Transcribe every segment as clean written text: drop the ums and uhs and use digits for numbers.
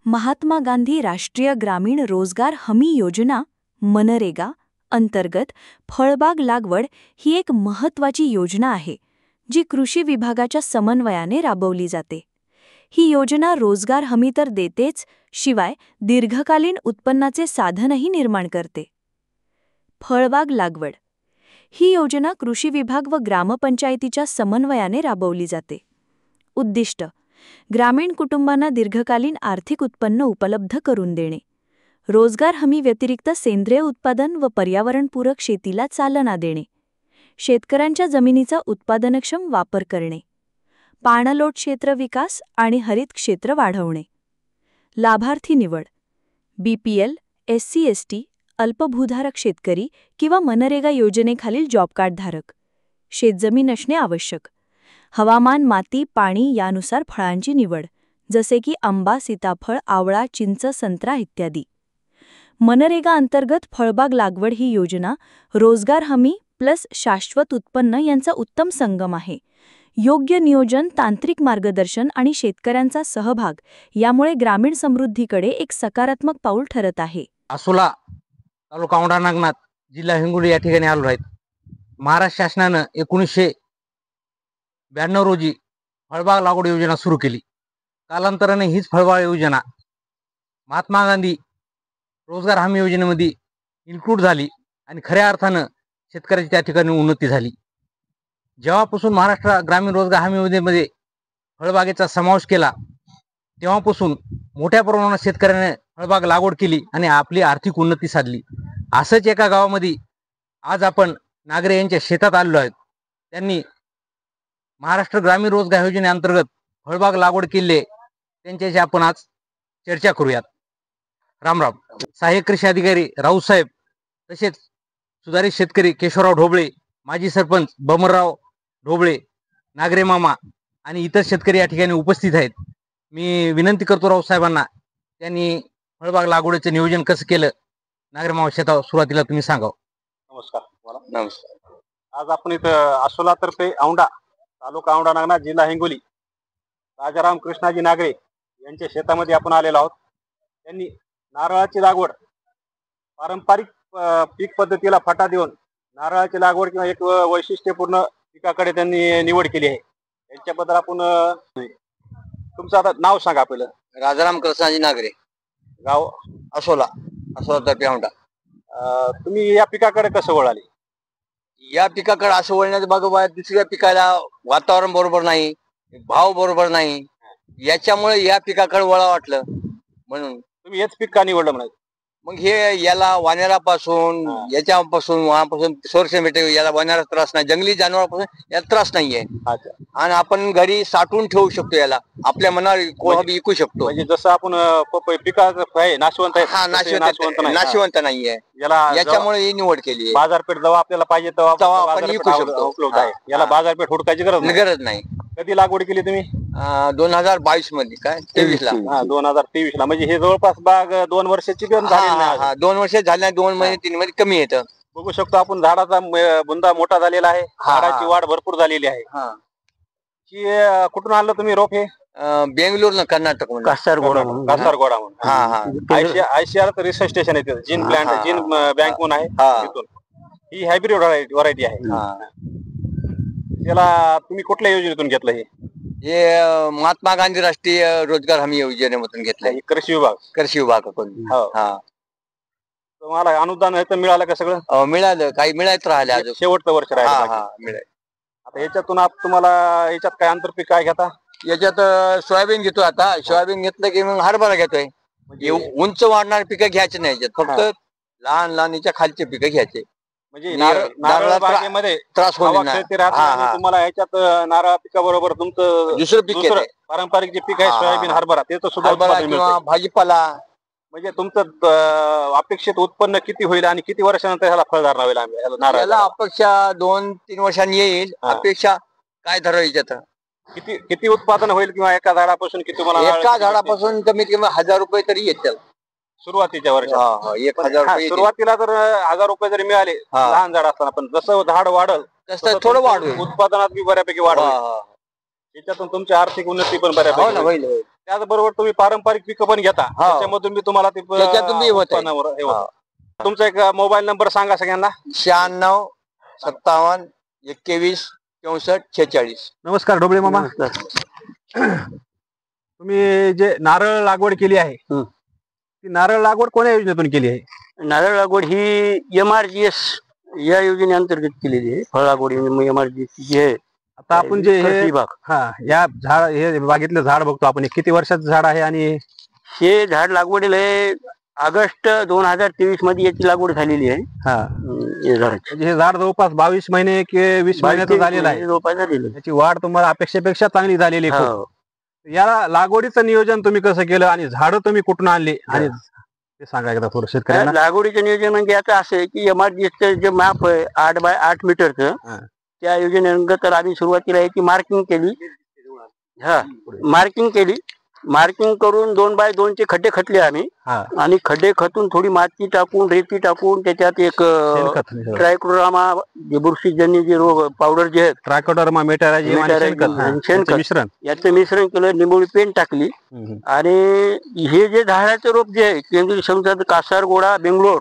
महात्मा गांधी राष्ट्रीय ग्रामीण रोजगार हमी योजना मनरेगा अंतर्गत फळबाग लागवड ही एक महत्त्वाची योजना आहे, जी कृषी विभागाच्या समन्वयाने राबवली जाते. ही योजना रोजगार हमी तर देतेच, शिवाय दीर्घकालीन उत्पन्नाचे साधनही निर्माण करते. फळबाग लागवड ही योजना कृषी विभाग व ग्रामपंचायतीच्या समन्वयाने राबवली जाते. उद्दिष्ट: ग्रामीण कुटुंबांना दीर्घकालीन आर्थिक उत्पन्न उपलब्ध करून देणे, रोजगार हमी व्यतिरिक्त सेंद्रिय उत्पादन व पर्यावरणपूरक शेतीला चालना देणे, शेतकऱ्यांच्या जमिनीचा उत्पादनक्षम वापर करणे, पाणलोट क्षेत्र विकास आणि हरित क्षेत्र वाढवणे. लाभार्थी निवड: BPL, SC/ST, अल्पभूधारक शेतकरी किंवा मनरेगा योजनेखालील जॉब कार्ड धारक. शेतजमीन असणे आवश्यक. हवामान, माती, पाणी यानुसार फळांची निवड, जसे की आंबा, सीताफळ, आवळा, चिंच, संत्रा इत्यादी. मनरेगा अंतर्गत फळबाग लागवड ही योजना रोजगार हमी प्लस शाश्वत उत्पन्न यांचा उत्तम संगम आहे. योग्य नियोजन, तांत्रिक मार्गदर्शन आणि शेतकऱ्यांचा सहभाग यामुळे ग्रामीण समृद्धीकडे एक सकारात्मक पाऊल ठरत आहे. आसोला तालुका औंढा नागनाथ जिल्हा हिंगोली या ठिकाणी आलो आहेत. महाराष्ट्र शासनानं 1992 रोजी फळबाग लागवड योजना सुरू केली. कालांतराने हीच फळबाग योजना महात्मा गांधी रोजगार हमी योजनेमध्ये इन्क्लूड झाली आणि खऱ्या अर्थानं शेतकऱ्याची त्या ठिकाणी उन्नती झाली. जेव्हापासून महाराष्ट्र ग्रामीण रोजगार हमी योजनेमध्ये फळबागेचा समावेश केला, तेव्हापासून मोठ्या प्रमाणात शेतकऱ्याने फळबाग लागवड केली आणि आपली आर्थिक उन्नती साधली. असंच एका गावामध्ये आज आपण नागरे यांच्या शेतात आलेलो आहेत. त्यांनी महाराष्ट्र ग्रामीण रोजगार योजनेअंतर्गत फळबाग लागवड केली, त्यांच्याशी आपण आज चर्चा करूयात. रामराम. सहाय्यक कृषी अधिकारी राऊसाहेब, तसेच सुधारित शेतकरी केशवराव ढोबळे, माजी सरपंच बमरराव ढोबळे, नागरे मामा आणि इतर शेतकरी या ठिकाणी उपस्थित आहेत. मी विनंती करतो राऊसाहेबांना, त्यांनी फळबाग लागवडीचं नियोजन कसं केलं, नागरे मामा शेता सुरुवातीला तुम्ही सांगावं. नमस्कार. आज आपण इथं आसोला तर्फे औंढा तालुका औंढा नागनाथ जिल्हा हिंगोली राजाराम कृष्णाजी नागरे यांच्या शेतामध्ये आपण आलेलो आहोत. त्यांनी नारळाची लागवड पारंपरिक पीक पद्धतीला फाटा देऊन नारळाची लागवड किंवा एक वैशिष्ट्यपूर्ण पिकाकडे त्यांनी निवड केली आहे. यांच्याबद्दल आपण तुमचं आता नाव सांगा. आपलं राजाराम कृष्णाजी नागरे, गाव आसोला तर्फे औंढा. तुम्ही या पिकाकडे कसं वळाले? या पिकाकडे असं वळण्याचं बघा, दुसऱ्या पिकाला वातावरण बरोबर नाही, भाव बरोबर नाही, याच्यामुळे या पिकाकडे वळा वाटलं म्हणून तुम्ही हेच पीक का निवडलं म्हणायचं? मग हे याला वानरापासून याच्यापासून सोर्स भेटे, याला वानराचा त्रास नाही, जंगली जनावरांपासून याला त्रास नाहीये. आणि आपण घरी साठवून ठेवू शकतो, याला आपल्या मनावर विकू शकतो. म्हणजे जसं आपण पिकाचं आहे नाशवंत आहे, हा नाशवंत नाहीये, याच्यामुळे ही निवड केली. बाजारपेठ जेव्हा आपल्याला पाहिजे तेव्हा आपण विकू शकतो, उपलब्ध आहे. याला बाजारपेठ हुडकायची गरज नाही. कधी लागवड केली तुम्ही? 2022 मध्ये, काय 23ला. 2023ला. म्हणजे हे जवळपास बाग 2 वर्षाची पण झाली नाही. 2 वर्ष झाल्या, 2 महिने 3 महिने कमी येतं. बघू शकतो आपण, झाडाचा बुंदा मोठा झालेला आहे, झाडाची वाढ भरपूर झालेली आहे. कुठून आणलं तुम्ही रोप? हे बेंगलोर, कर्नाटक, कासारगोडा म्हणून. ICR रिसर्च स्टेशन आहे, जिन प्लांट, जिन बँक म्हणून आहे. ही हायब्रिड व्हरायटी आहे. त्याला तुम्ही कुठल्या योजनेतून घेतलं? हे महात्मा गांधी राष्ट्रीय रोजगार हमी योजनेमधून घेतलंय. कृषी विभागाकडून. तुम्हाला अनुदान मिळालं का? सगळं मिळालं, काही मिळायचं राहिलं, शेवटचं वर्ष राहिलं. मिळालं. आता याच्यातून तुम्हाला याच्यात काय आंतरपीक काय घेता? याच्यात सोयाबीन घेतो. आता सोयाबीन घेतलं की मग हरभरा घेतोय. उंच वाढणारी पिकं घ्यायची नाही, याच्यात फक्त लहान लहान याच्या खालचे पिकं घ्यायचे. म्हणजे नारळ बागेमध्ये त्रास होईल. तुम्हाला याच्यात नारळ पिकाबरोबर तुमचं दुसरं पीक पारंपरिक जे पीक आहे सोयाबीन, हरभरा, त्याचं सुद्धा भाजीपाला. म्हणजे तुमचं अपेक्षित उत्पन्न किती होईल आणि किती वर्षानंतर ह्याला फळधारणा होईल? याला अपेक्षा 2-3 वर्षांनी येईल. अपेक्षा काय धरायची आता? किती उत्पादन होईल? किंवा एका झाडापासून किती? तुम्हाला एका झाडापासून कमीत कमी 1000 रुपये तरी येतील सुरुवातीच्या वर्षात. 1000 रुपये सुरुवातीला जर 1000 रुपये जरी मिळाले लहान झाड असताना, पण जसं झाड वाढल तसं थोडं वाढ, उत्पादनात बी बऱ्यापैकी वाढ. याच्यातून तुमची आर्थिक उन्नती पण बऱ्यापैकी होईल. त्याचबरोबर तुम्ही पारंपरिक पिकं पण घेता, त्याच्यामधून बी तुम्हाला ते त्याच्यातून बी होतंय. उत्पन्नावर हे होतं. तुमचा एक मोबाईल नंबर सांगा सगळ्यांना. 96 57 21 64 46. नमस्कार ढोबळे मामा. तुम्ही जे नारळ लागवड केली आहे ती नारळ लागवड कोण्या योजनेतून केली आहे? नारळ लागवड ही MRGS या योजनेअंतर्गत केलेली आहे. फळ लागवड MRGS जी आहे. आता आपण जे हे विभाग या झाड हे बागेतलं झाड बघतो आपण, किती वर्षाचं झाड आहे आणि हे झाड लागवडीला ऑगस्ट 2023 मध्ये याची लागवड झालेली आहे. हे झाड जवळपास 22 महिने किंवा 20 महिन्याचं झालेलं आहे. जवळपास झालेलं याची वाढ तुम्हाला अपेक्षेपेक्षा चांगली झालेली आहे. या लागवडीचं नियोजन तुम्ही कसं केलं आणि झाडं तुम्ही कुठून आणली आणि ते सांगा एकदा थोडं शेतकऱ्यांना. लागवडीचं नियोजन म्हणजे आता असं आहे की MRGS जे माप आहे 8 बाय 8 मीटरचं, त्या योजनेअंतर्गत आम्ही सुरुवातीला याची मार्किंग केली. मार्किंग करून 2 बाय 2 चे खड्डे खतले आम्ही. आणि खड्डे खतून थोडी माती टाकून रेती टाकून त्याच्यात एक ट्रायकोडर्मा जे बुरशीजन्य जे रोग पावडर जे आहेत ट्रायकोडर्मा मिश्रण याचं मिश्रण केलं. निंबोळी पेंट टाकली आणि हे जे झाडाचं रोप जे आहे केंद्रीय संसद कासारगोडा बेंगलोर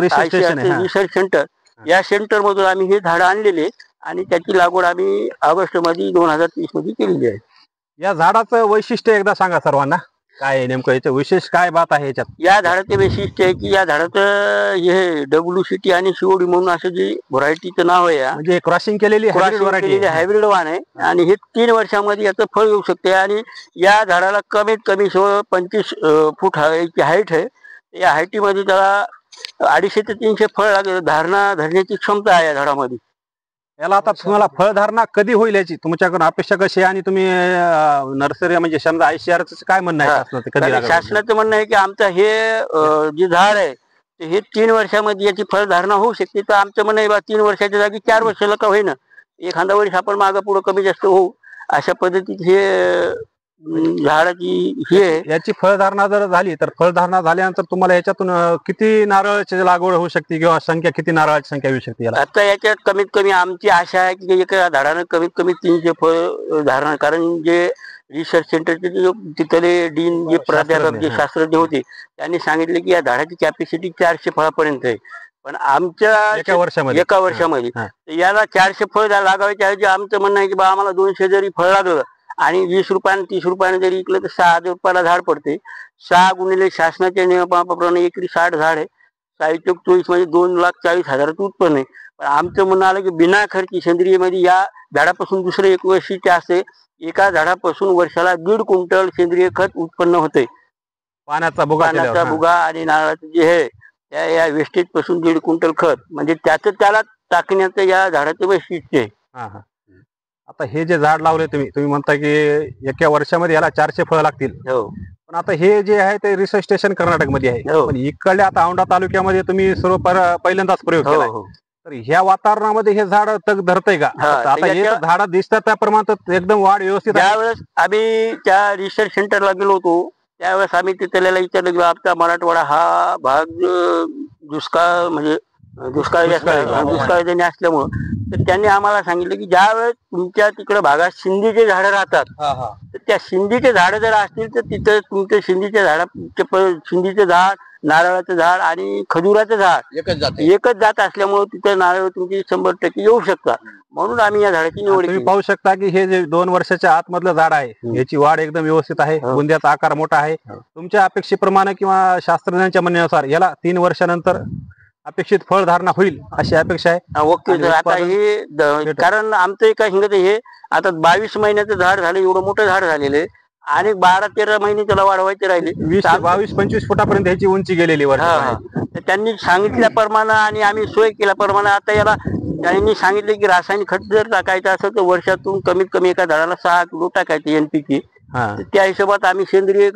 रिसर्च सेंटर या सेंटर मधून आम्ही हे झाड आणलेले आणि त्याची लागवड आम्ही ऑगस्ट मध्ये 2030 मध्ये केलेली आहे. या झाडाचं वैशिष्ट्य एकदा सांगा सर्वांना. काय आहे नेमकं याचं विशेष काय बात आहे याच्यात? या झाडाचे वैशिष्ट्य आहे की या झाडाचं हे WCT आणि COD म्हणून असं जे व्हरायटीचं नाव आहे, म्हणजे क्रॉसिंग केलेली हायब्रिड वाण आहे आणि हे 3 वर्षामध्ये याचं फळ येऊ शकते. आणि या झाडाला कमीत कमी 25 फूट हाईट आहे. या हाईटीमध्ये त्याला 250 ते 300 फळ धरण्याची क्षमता आहे या झाडामध्ये. याला आता तुम्हाला फळधारणा कधी होईल याची तुमच्याकडून अपेक्षा कशी आहे आणि तुम्ही नर्सरी म्हणजे समजा ICRचं काय म्हणणं आहे? शासनाचं म्हणणं आहे की आमचं हे जे झाड आहे हे 3 वर्षामध्ये याची फळधारणा होऊ शकते. तर आमचं म्हणणं आहे 3 वर्षाच्या जागी 4 वर्षाला का होईना एखादा वर्ष आपण मागं पुढं कमी जास्त होऊ अशा पद्धतीत हे झाडाची याची फळधारणा जर झाली तर फळधारणा झाल्यानंतर तुम्हाला याच्यातून किती नारळाची लागवड होऊ शकते किंवा संख्या किती नारळाची संख्या येऊ शकते? आता याच्यात कमीत कमी आमची आशा आहे की एका झाडानं कमीत कमी 300 फळ धारणा, कारण जे रिसर्च सेंटरचे तिथले डीन जे प्राध्यापक जे शास्त्रज्ञ होते त्यांनी सांगितले की या झाडाची कॅपॅसिटी 400 फळापर्यंत आहे. पण आमच्या एका वर्षामध्ये याला 400 फळ लागायच्या ऐवजी आमचं म्हणणं आहे की बा आम्हाला 200 जरी फळ लागलं आणि 20 रुपयाने 30 रुपयाने जरी विकलं तर 6,000 रुपयाला झाड पडते. 6 गुणिले शासनाच्या नियमाप्रमाणे एकरी 60 झाड आहे. 6/24 म्हणजे 2,40,000 उत्पन्न आहे. पण आमचं म्हणणं आलं की बिना खर्ची सेंद्रिय मध्ये या झाडापासून दुसरं एक वैशिष्ट्य असते, एका झाडापासून वर्षाला 1.5 क्विंटल सेंद्रिय खत उत्पन्न होते. पाण्याचा बुगा आणि नारळाचं जे आहे त्या या वेस्टेज पासून 1.5 क्विंटल खत म्हणजे त्याला टाकण्याचं या झाडाचं वैशिष्ट्य आहे. आता हे जे झाड लावले तुम्ही म्हणता की एका वर्षामध्ये याला 400 फळं लागतील. पण आता हे जे आहे ते रिसर्च स्टेशन कर्नाटक मध्ये आहे. पण इकडे आता औंढा तालुक्यामध्ये तुम्ही पहिल्यांदाच प्रयोग केला. तर ह्या वातावरणामध्ये हे झाड तग धरतंय का? आता हे झाड दिसतात त्याप्रमाणात एकदम वाढ व्यवस्थित. ज्यावेळेस आम्ही त्या रिसर्च सेंटरला गेलो होतो त्यावेळेस आम्ही तिथल्याला विचारलं की आपला मराठवाडा हा भाग दुष्काळी असल्यामुळं तर त्यांनी आम्हाला सांगितलं की ज्यावेळेस तुमच्या तिकडे भागात शिंदीचे झाडं राहतात तर त्या शिंदीचे झाडं जर असतील तर तिथं तुमच्या शिंदीचे झाड, नारळाचं झाड आणि खजुराचं झाड एकच जात असल्यामुळे तिथं नारळ तुमची 100% येऊ शकतात. म्हणून आम्ही या झाडाची निवड केली. पाहू शकता की हे जे 2 वर्षाच्या आतमधलं झाड आहे याची वाढ एकदम व्यवस्थित आहे. बुंद्याचा आकार मोठा आहे. तुमच्या अपेक्षेप्रमाणे किंवा शास्त्रज्ञांच्या म्हणण्यानुसार याला 3 वर्षानंतर अपेक्षित फळधारणा होईल अशी अपेक्षा आहे. ओके. आता हे कारण आमचं काय सांगत हे आता 22 महिन्याचं झाड झालं, एवढं मोठं झाड झालेलं आहे आणि 12-13 महिने त्याला वाढवायचे राहिले. 22-25 फुटापर्यंत ह्याची उंची गेलेली. त्यांनी सांगितल्याप्रमाणे आणि आम्ही सोय केल्याप्रमाणे आता याला त्यांनी सांगितले की रासायनिक खत जर टाकायचं असेल तर वर्षातून कमीत कमी एका झाडाला 6 किलो टाकायचे NPK. त्या हिशोबात आम्ही सेंद्रिय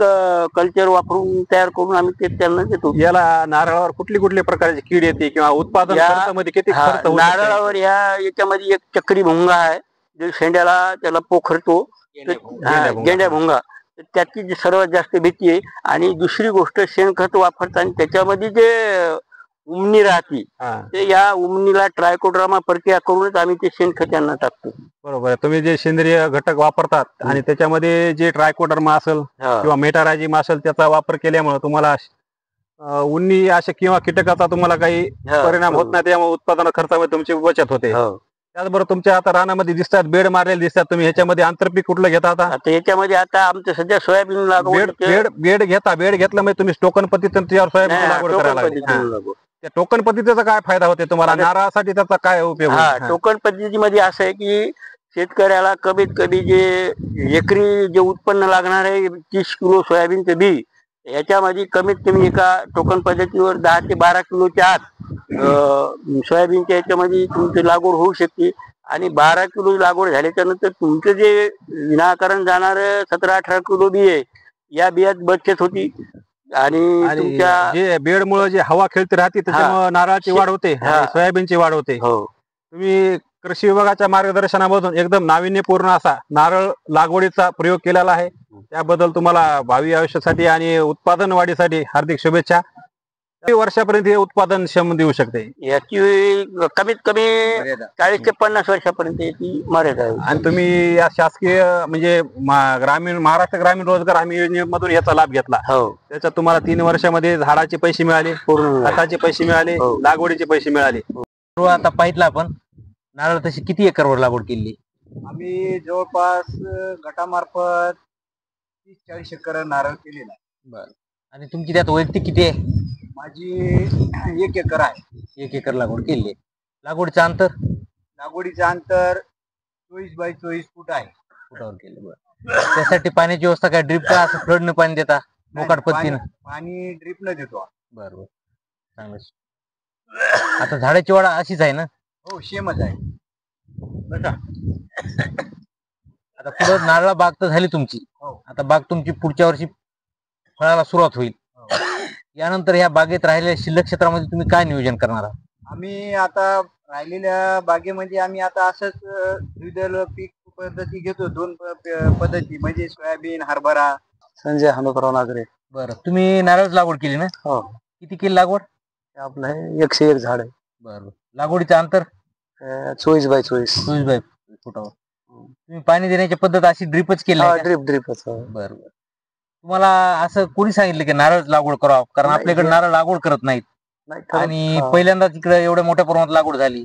कल्चर वापरून तयार करून आम्ही ते त्यांना देतो. याला नारळावर कुठली प्रकारची कीड येते किंवा उत्पादन खर्चामध्ये किती खर्च होतो? नारळावर याच्यामध्ये एक चक्री भुंगा आहे जे शेंड्याला त्याला पोखरतो, गेंड्या भुंगा, त्याची जी सर्वात जास्त भीती आहे. आणि दुसरी गोष्ट शेणखत वापरताना त्याच्यामध्ये जे उमणी राहते हा. ते या उमणीला ट्रायकोड्रामा प्रक्रिया करूनच आम्ही ते शेणखत यांना टाकतो. बरोबर आहे. तुम्ही जे सेंद्रिय घटक वापरतात आणि त्याच्यामध्ये जे ट्रायकोडर्मा असेल हा. किंवा मेटारायझिम असेल त्याचा वापर केल्यामुळे तुम्हाला उन्नी असे किंवा कीटकाचा तुम्हाला काही हा. परिणाम होत नाही, त्यामुळे उत्पादन खर्चामध्ये तुमची बचत होते. हो. त्याचबरोबर तुमच्या आता रानामध्ये दिसतात बेड मारलेले दिसतात. तुम्ही ह्याच्यामध्ये आंतरपीक कुठलं घेता आता? आता याच्यामध्ये आता आमचं सध्या सोयाबीन बेड लागवड बेड बेड घेता. बेड घेतलं म्हणजे तुम्ही टोकन पद्धतीने त्याच्यावर सोयाबीन लागवड करायला लागली. त्या टोकन पद्धतीचा काय फायदा होते तुम्हाला? नारळासाठी त्याचा काय उपयोग हा, होईल? टोकन पद्धतीमध्ये असं आहे की शेतकऱ्याला कमीत कमी जे एकरी जे उत्पन्न लागणार आहे 30 किलो सोयाबीनचं बी, याच्यामध्ये कमीत कमी एका टोकन पद्धतीवर 10 ते 12 किलोच्या आत सोयाबीनच्या याच्यामध्ये तुमची लागवड होऊ शकते. आणि 12 किलो लागवड झाल्याच्या नंतर तुमचं जे विनाकारण जाणार 17-18 किलो बी आहे, या बियात बचत होती. आणि आणि तुमच्या जे बेडमुळे जे हवा खेळती राहते त्याच्यामुळे नारळाची वाढ होते हा. आणि सोयाबीनची वाढ होते. हो. तुम्ही कृषी विभागाच्या मार्गदर्शनामधून एकदम नाविन्यपूर्ण असा नारळ लागवडीचा प्रयोग केलेला आहे. त्याबद्दल तुम्हाला भावी आयुष्यासाठी आणि उत्पादन वाढीसाठी हार्दिक शुभेच्छा. किती वर्षापर्यंत हे उत्पादन क्षम देऊ शकते? याची कमीत कमी 40 ते 50 वर्षापर्यंत याची मर्यादा आहे. आणि तुम्ही या शासकीय म्हणजे ग्रामीण महाराष्ट्र ग्रामीण रोजगार हमी योजनेमधून याचा लाभ घेतला. हो. त्याच्यात तुम्हाला 3 वर्षामध्ये झाडाचे पैसे मिळाले, पूर्ण खताचे पैसे मिळाले, हो. लागवडीचे पैसे मिळाले. आता पाहितलं आपण नारळ तशी किती एकरवर लागवड केली? आम्ही जवळपास गटामार्फत 30-40 एकर नारळ केलेला आहे. बरं. आणि तुमची त्यात वैयक्तिक किती आहे? माझी 1 एकर आहे. 1 एकर लागवड केली आहे. लागवडीचं अंतर? लागवडीचं अंतर 24 बाय 24 फूट आहे. फुटावर केलं. बरं. त्यासाठी पाण्याची व्यवस्था काय ड्रिप का असं फ्लडनं पाणी देता मोकाट पद्धतीनं? पाणी ड्रिप न देतो. बरं बरं, चांगलं. आता झाडाची वाढ अशीच आहे ना? हो, सेमच आहे. बरं. आता पुढं नारळ बाग तर झाली तुमची. हो. आता बाग तुमची पुढच्या वर्षी फळाला सुरुवात होईल. यानंतर ह्या बागेत राहिलेल्या शिल्लक क्षेत्रामध्ये तुम्ही काय नियोजन करणार आहात? आम्ही आता राहिलेल्या बागेमध्ये आम्ही आता असंच द्विदल पीक पद्धती घेतो. 2 पद्धती म्हणजे सोयाबीन, हरभरा. संजय हनुमराव नागरे. बरं. तुम्ही नारळच लागवड केली ना? हो. किती केली लागवड? आपलं 101 झाड आहे. बरं. लागवडीचं अंतर? 24 बाय 24. 24 बाय फुटावर. तुम्ही पाणी देण्याची पद्धत अशी ड्रिपच केली आहे का? ड्रिपच. बरं. तुम्हाला असं कोणी सांगितलं की नारळ लागवड करावं? कारण नाही, आपल्याकडे नारळ लागवड करत नाहीत आणि पहिल्यांदाच इकडे एवढ्या मोठ्या प्रमाणात लागवड झाली.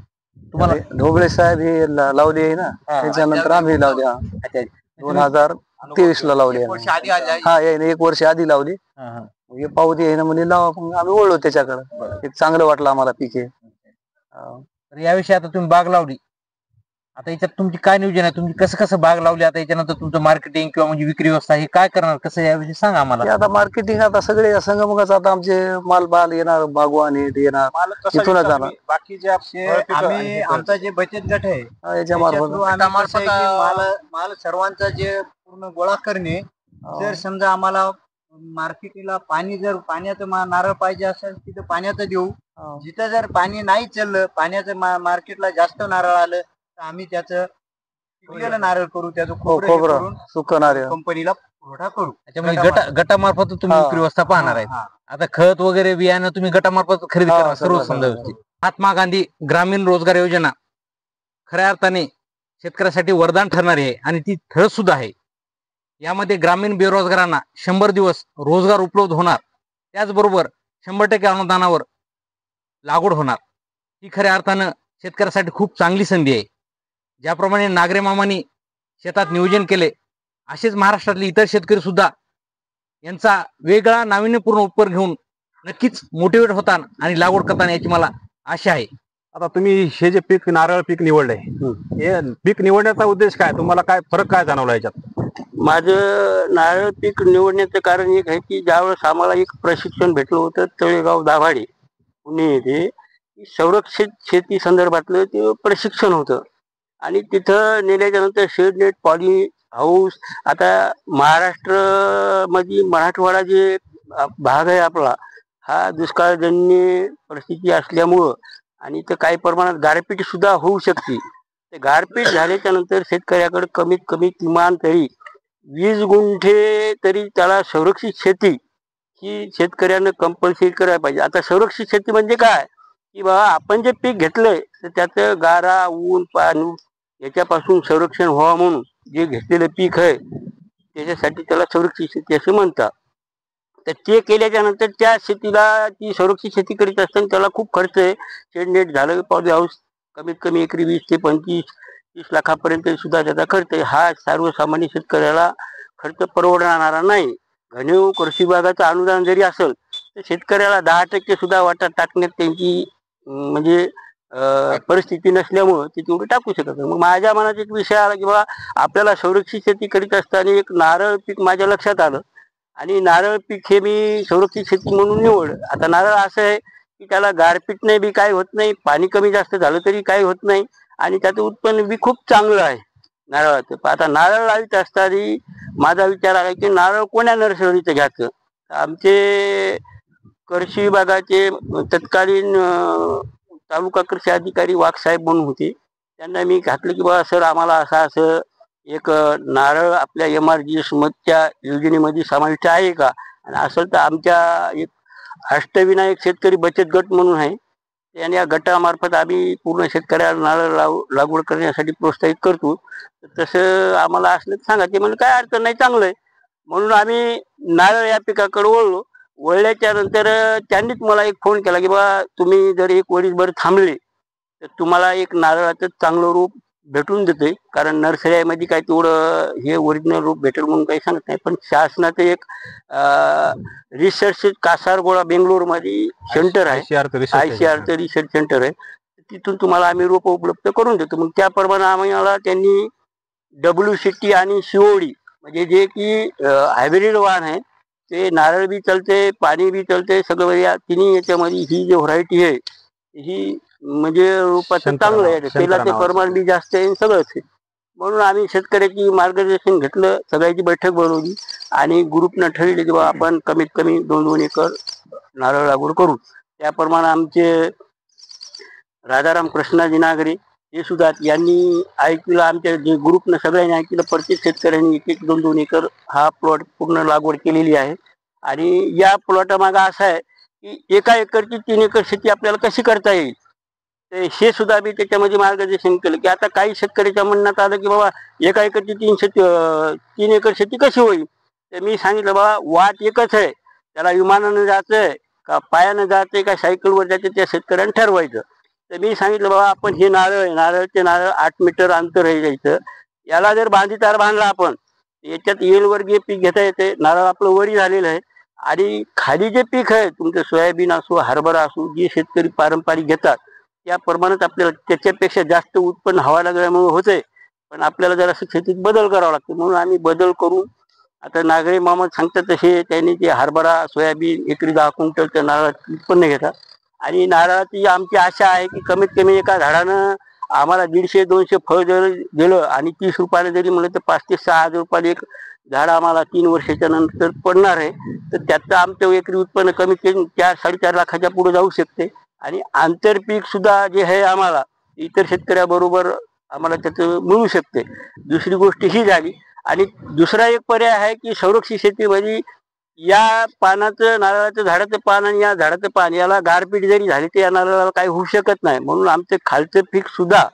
तुम्हाला ढोबळे साहेब हे लावली आहे ना, त्याच्यानंतर आम्ही लावली. 2023 ला लावली. हा, 1 वर्ष आधी लावली. हे पाहू दे ना म्हणजे लावा, मग आम्ही वळलो त्याच्याकडे. एक चांगलं वाटलं आम्हाला पीक हे. तर याविषयी आता तुम्ही बाग लावली, आता याच्यात तुमची काय नियोजन आहे? तुम्ही कसं बाग लावली, आता याच्यानंतर तुमचं मार्केटिंग किंवा म्हणजे विक्री व्यवस्था हे काय करणार, कसं याविषयी सांगा आम्हाला. आता मार्केटिंग आता सगळे संगमच आता आमचे माल येणार, बागवान येणार, तिथूनच जाणार. बाकीचे आम्ही आमचा जे बचत गट आहे याच्या मार्फत माल सर्वांचा जे पूर्ण गोळा करणे. जर समजा आम्हाला मार्केटला पाण्याचं नारळ पाहिजे असेल तिथं पाण्याचं देऊ. जिथं जर पाणी नाही चाललं, पाण्याचं मार्केटला जास्त नारळ आलं तर आम्ही त्याचं पिकलेलं नारळ करू, त्याचं खोबरं सुकणार कंपनीला पुरवठा करू. म्हणजे गटामार्फत तुम्ही विक्री व्यवस्था पाहणार आहे. आता खत वगैरे बियाणं तुम्ही गटामार्फत खरेदी करणार सर्व समजा व्यवस्थित. महात्मा गांधी ग्रामीण रोजगार योजना खऱ्या अर्थाने शेतकऱ्यासाठी वरदान ठरणारी आहे आणि ती ठरत सुद्धा आहे. यामध्ये ग्रामीण बेरोजगारांना 100 दिवस रोजगार उपलब्ध होणार, त्याचबरोबर 100% अनुदानावर लागवड होणार. ही खऱ्या अर्थानं शेतकऱ्यासाठी खूप चांगली संधी आहे. ज्याप्रमाणे नागरे मामांनी शेतात नियोजन केले, असेच महाराष्ट्रातले इतर शेतकरी सुद्धा यांचा वेगळा नाविन्यपूर्ण उपक्रम घेऊन नक्कीच मोटिवेट होतात आणि लागवड करताना याची मला आशा आहे. आता तुम्ही हे जे पीक नारळ पीक निवडलंय, हे पीक निवडण्याचा उद्देश काय? तुम्हाला काय फरक काय जाणवला याच्यात? माझं नारळ पीक निवडण्याचं कारण एक आहे की ज्यावेळेस आम्हाला एक प्रशिक्षण भेटलं होतं तळेगाव दाभाडे पुणे येथे, संरक्षित शेती संदर्भातलं ते प्रशिक्षण होतं. आणि तिथं नेल्याच्या नंतर शेड नेट, पॉली हाऊस, आता महाराष्ट्र मध्ये मराठवाडा जे भाग आहे आपला, हा दुष्काळजन्य परिस्थिती असल्यामुळं आणि इथं काही प्रमाणात गारपीट सुद्धा होऊ शकते. ते गारपीट झाल्याच्या नंतर शेतकऱ्याकडे कमीत कमी किमान तरी 20 गुंठे तरी त्याला संरक्षित शेती ही शेतकऱ्यानं कंपल्सरी करायला पाहिजे. आता संरक्षित शेती म्हणजे काय? की बाबा आपण जे पीक घेतलंय तर त्याचं गारा ऊन पाणी याच्यापासून संरक्षण व्हावं म्हणून जे घेतलेलं पीक आहे त्याच्यासाठी त्याला संरक्षित शेती असे म्हणतात. तर ते केल्याच्या नंतर त्या शेतीला ती संरक्षित शेती करीत असताना त्याला खूप खर्च आहे. शेडनेट झालं पॉली हाऊस कमीत कमी एकरी 20 ते 25-30 लाखापर्यंत सुद्धा त्याचा खर्च आहे. हा सर्वसामान्य शेतकऱ्याला खर्च परवडणारा नाही. घनीव कृषी विभागाचं अनुदान जरी असेल तर शेतकऱ्याला 10% सुद्धा वाटा टाकण्यात त्यांची म्हणजे परिस्थिती नसल्यामुळं ते तेवढं टाकू शकत नाही. मग माझ्या मनात एक विषय आला की बाबा आपल्याला संरक्षित शेती करीत असताना एक नारळ पीक माझ्या लक्षात आलं आणि नारळ पीक हे मी संरक्षित शेती म्हणून निवडलं. आता नारळ असं आहे की त्याला गारपीट नाही बी काही होत नाही, पाणी कमी जास्त झालं तरी काही होत नाही आणि त्याचं उत्पन्न बी खूप चांगलं आहे नारळाचं. आता नारळ लावित असताना माझा विचार आला की नारळ कोण्या नर्सरीचं घ्यायचं. आमचे कृषी विभागाचे तत्कालीन तालुका कृषी अधिकारी वाघसाहेब म्हणून होते. त्यांना मी घातलं की बाबा सर आम्हाला असं एक नारळ आपल्या MRGS मधच्या योजनेमध्ये समाविष्ट आहे का. आणि असेल तर आमच्या एक अष्टविनायक शेतकरी बचत गट म्हणून आहे आणि या गटामार्फत आम्ही पूर्ण शेतकऱ्याला नारळ लागवड करण्यासाठी प्रोत्साहित करतो. तसं आम्हाला असलं तर सांगा. ते म्हणजे काय अडचण नाही, चांगलं आहे. म्हणून आम्ही नारळ या पिकाकडे वळलो. वळल्याच्या नंतर त्यांनीच मला एक फोन केला की बाबा तुम्ही जर एक वडीलभर थांबले तर तुम्हाला एक नारळाचं चांगलं रूप भेटून देते. कारण नर्सरीमध्ये काय तेवढं हे ओरिजिनल रूप भेटेल म्हणून काही सांगत नाही. पण शासनाचं एक रिसर्च कासारगोळा बेंगलोरमध्ये सेंटर आहे, ICRचं रिसर्च सेंटर आहे. तिथून तुम्हाला आम्ही रोप उपलब्ध करून देतो. मग त्याप्रमाणे आम्हाला त्यांनी WCT आणि COD म्हणजे जे की हायब्रिड वाण आहे ते नारळ बी चलते, पाणी बी चलते, सगळं या तिन्ही याच्यामध्ये ही जी व्हरायटी आहे ही म्हणजे रूपाचं चांगलं आहे. तेलाचे प्रमाण बी जास्त आहे, सगळंच आहे. म्हणून आम्ही शेतकऱ्याची मार्गदर्शन घेतलं, सगळ्याची बैठक बोलवली आणि ग्रुपनं ठरवले की बाबा आपण कमीत कमी 2-2 एकर नारळ लागवड करू. त्याप्रमाणे आमचे राजाराम कृष्णाजी नागरे हे सुद्धा यांनी ऐकलं, आमच्या जे ग्रुपनं सगळ्यांनी ऐकलं. प्रत्येक शेतकऱ्यांनी 1-2 एकर हा प्लॉट पूर्ण लागवड केलेली आहे. आणि या प्लॉटामागं असं आहे की 1 एकरची 3 एकर शेती आपल्याला कशी करता येईल ते हे सुद्धा मी त्याच्यामध्ये मार्गदर्शन केलं. की आता काही शेतकऱ्याच्या म्हणण्यात आलं की बाबा 1 एकरची 3 एकर शेती कशी होईल. तर मी सांगितलं बाबा वाट एकच आहे, त्याला विमानानं जायचंय का पायानं जायचंय का सायकलवर जायचं त्या शेतकऱ्यानं ठरवायचं. तर मी सांगितलं बाबा आपण हे नारळचे नारळ 8 मीटर अंतर हे जायचं. याला जर बांधीदार बांधला आपण याच्यात येलवर्गीय पीक घेता येते. नारळ आपलं वरी झालेलं आहे आणि खाली जे पीक आहे तुमचं सोयाबीन असो हरभरा असो जे शेतकरी पारंपरिक घेतात त्याप्रमाणेच आपल्याला त्याच्यापेक्षा जास्त उत्पन्न हवा लागल्यामुळे होते. पण आपल्याला जर असं शेतीत बदल करावा लागतो. म्हणून आम्ही बदल करून आता नागरे मामा सांगतात तसे त्यांनी ते हरभरा सोयाबीन एकरी 10 क्विंटलचं नारळाचं उत्पन्न घेतात. आणि नारळाची आमची आशा आहे की कमीत कमी एका झाडानं आम्हाला 150-200 फळ जर दिलं आणि 30 रुपयाला जरी म्हणलं तर 5 ते 6 हजार रुपयाला एक झाड आम्हाला 3 वर्षाच्या नंतर पडणार आहे. तर त्याचं आमचं एकरी उत्पन्न कमीत कमी 4-4.5 लाखाच्या पुढे जाऊ शकते. आणि आंतरपीक सुद्धा जे आहे आम्हाला इतर शेतकऱ्याबरोबर आम्हाला त्याचं मिळू शकते. दुसरी गोष्ट ही झाली. आणि दुसरा एक पर्याय आहे की संरक्षित शेतीमध्ये या पानाचं नारळाचं झाडाचं पान आणि या झाडाचं पान याला गारपीट जरी झाली तर या नारळाला काही होऊ शकत नाही. म्हणून आमचं खालचं पीक सुद्धा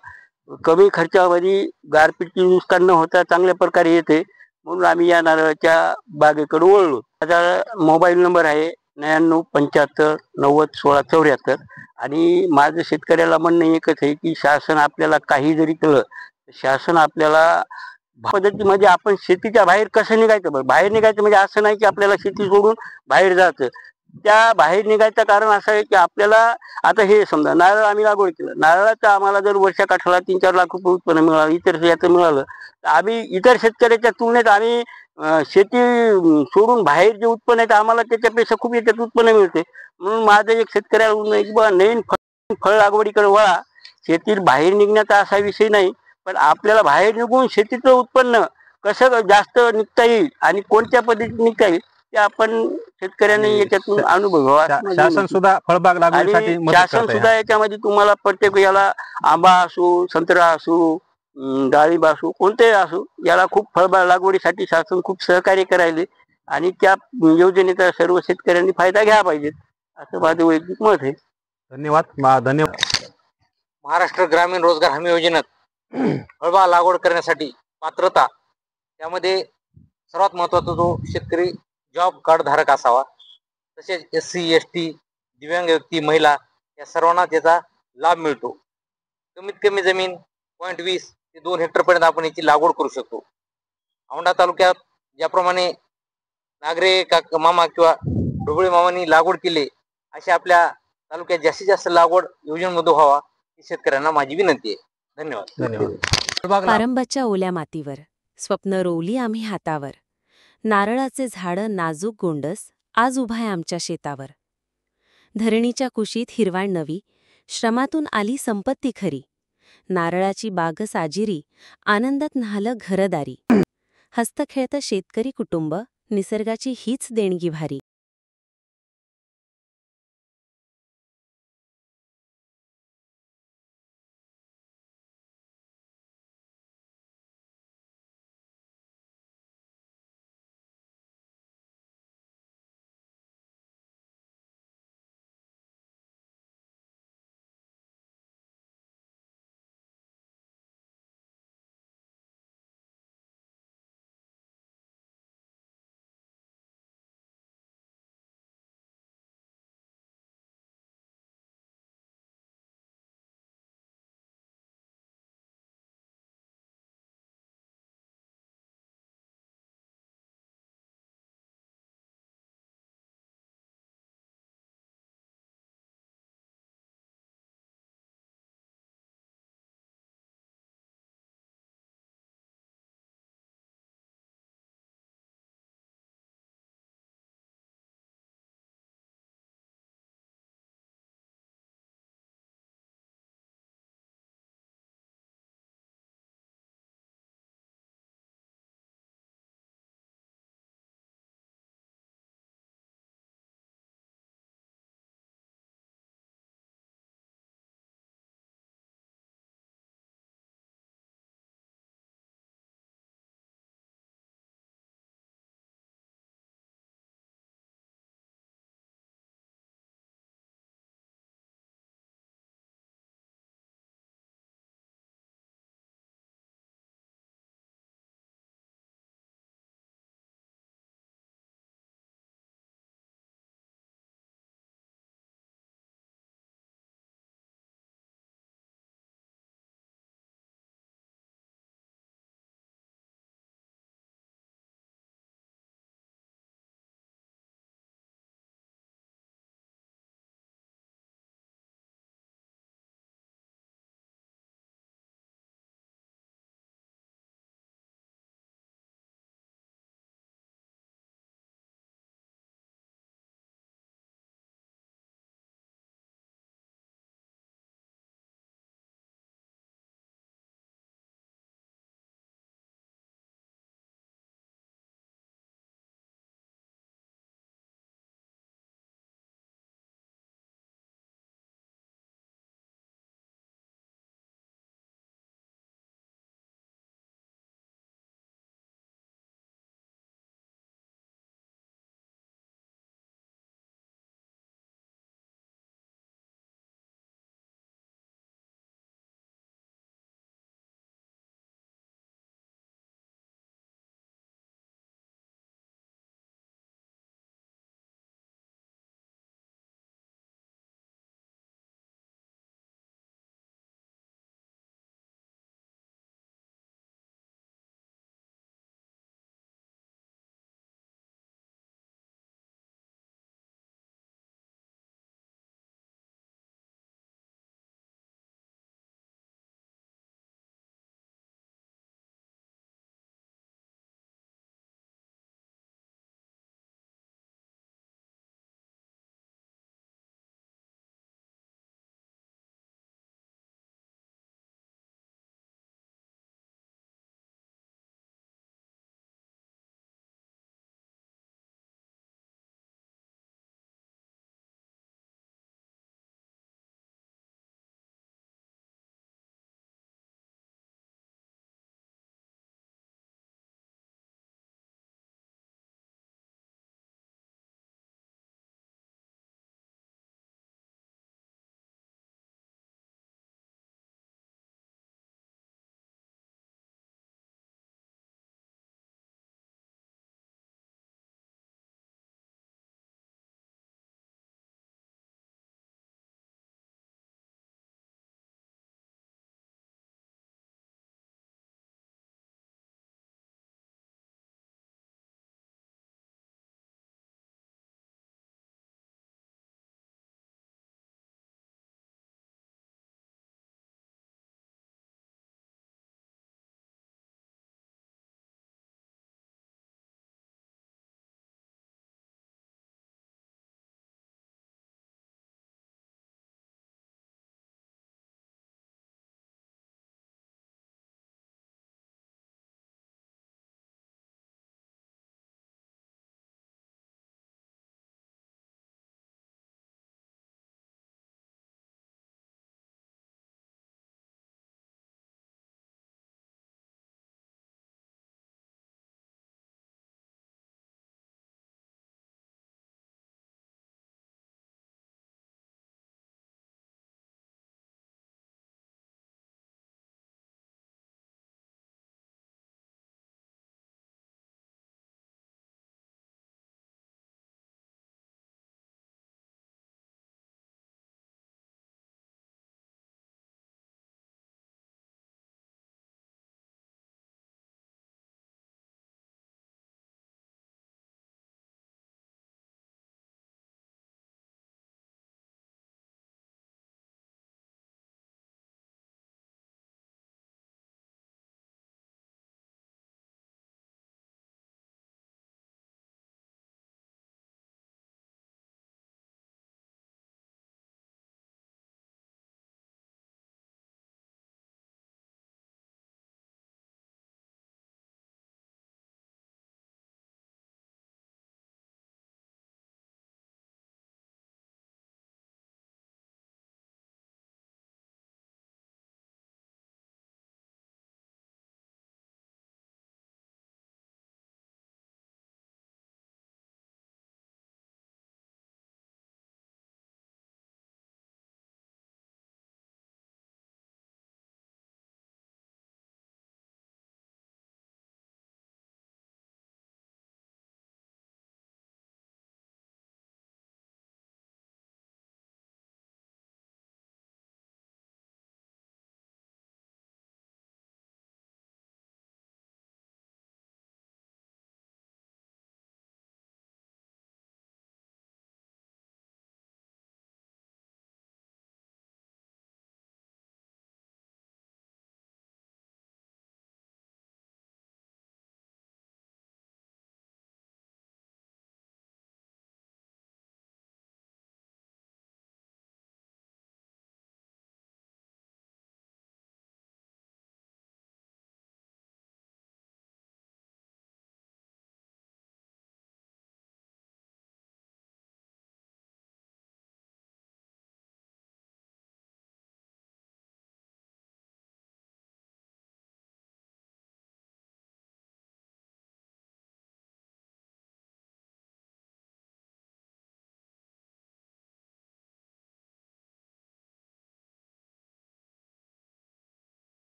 कमी खर्चामध्ये गारपीटची नुकसान न होता चांगल्या प्रकारे येते. म्हणून आम्ही या नारळाच्या बागेकडे वळलो. माझा मोबाईल नंबर आहे 9975901674. आणि माझं शेतकऱ्याला म्हणणं एकच आहे की शासन आपल्याला काही जरी केलं शासन आपल्याला पद्धतीमध्ये आपण शेतीच्या बाहेर कसं निघायचं. बाहेर निघायचं म्हणजे असं नाही की आपल्याला शेती सोडून बाहेर जायचं. त्या बाहेर निघायचं कारण असं आहे की आपल्याला आता हे समजा नारळ आम्ही लागवड केलं, नारळाचं आम्हाला जर वर्षाकाठाला 3-4 लाख रुपये उत्पन्न मिळालं इतर याचं मिळालं तर आम्ही इतर शेतकऱ्याच्या तुलनेत आम्ही शेती सोडून बाहेर जे उत्पन्न आहे आम्हाला त्याच्यापेक्षा खूप याच्यात उत्पन्न मिळते. म्हणून माझं एक शेतकऱ्याला नवीन फळ लागवडीकडे वळा. शेतीत बाहेर निघण्याचा असा विषय नाही, पण आपल्याला बाहेर निघून शेतीचं उत्पन्न कसं जास्त निघता येईल आणि कोणत्या पद्धतीने निघता येईल ते आपण शेतकऱ्यांनी याच्यातून अनुभवावा. शासन सुद्धा फळबाग लागवडीसाठी मदत शासन करतंय. सुद्धा याच्यामध्ये तुम्हाला प्रत्येक याला आंबा असो संत्रा असो डाळिंब असो कोणतेही असो याला खूप फळबाग लागवडीसाठी शासन खूप सहकार्य करायले आणि त्या योजनेचा सर्व शेतकऱ्यांनी फायदा घ्यावा पाहिजे असं माझं वैयक्तिक मत आहे. धन्यवाद. महाराष्ट्र ग्रामीण रोजगार हमी योजनेत फळबाग लागवड करण्यासाठी पात्रता, त्यामध्ये सर्वात महत्वाचा जो शेतकरी जॉब कार्ड धारक असावा, तसेच SC ST, दिव्यांग व्यक्ती, महिला या सर्वांना त्याचा लाभ मिळतो. कमीत कमी जमीन 0.20 ते 2 हेक्टरपर्यंत आपण याची लागवड करू शकतो. औंढा तालुक्यात ज्याप्रमाणे नागरे मामा किंवा ढोबळे मामांनी लागवड केली, अशा आपल्या तालुक्यात जास्तीत जास्त लागवड योजनेमध्ये व्हावा ही शेतकऱ्यांना माझी विनंती आहे. धन्यवाद. पारंबाच्या ओल्या मातीवर स्वप्न रोवली आम्ही हातावर. नारळाचे झाडं नाजूक गोंडस आज उभा आहे आमच्या शेतावर. धरणीच्या कुशीत हिरवाण नवी, श्रमातून आली संपत्ती खरी. नारळाची बाग साजिरी, आनंदात न्हालं घरदारी. हस्त खेळतं शेतकरी कुटुंब, निसर्गाची हीच देणगी भारी.